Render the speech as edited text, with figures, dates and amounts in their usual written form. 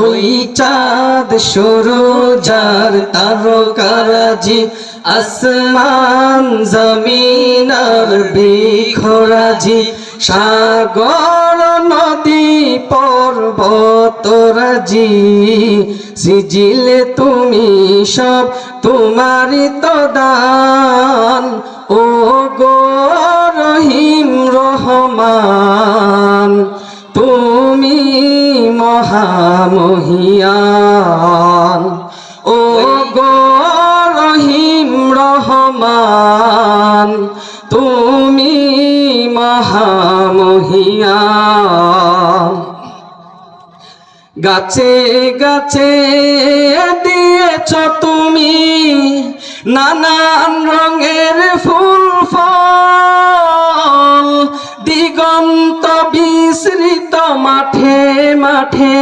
ওই চাঁদ সূরজার তারকারাজি আসমান জমিন আর বৃক্ষরাজি সাগর নদী পর্বতরাজি সিজিলে তুমি সব তোমারই তো দান ও গো রহিম রহমান তুমি মহামহিয়ান ও গো রহিম রহমান তুমি মহামহিয়ান গাছে গাছে দিয়েছ তুমি নানান রঙের ফুল ফল দিগন্ত বিস্তৃত মাঠে মাঠে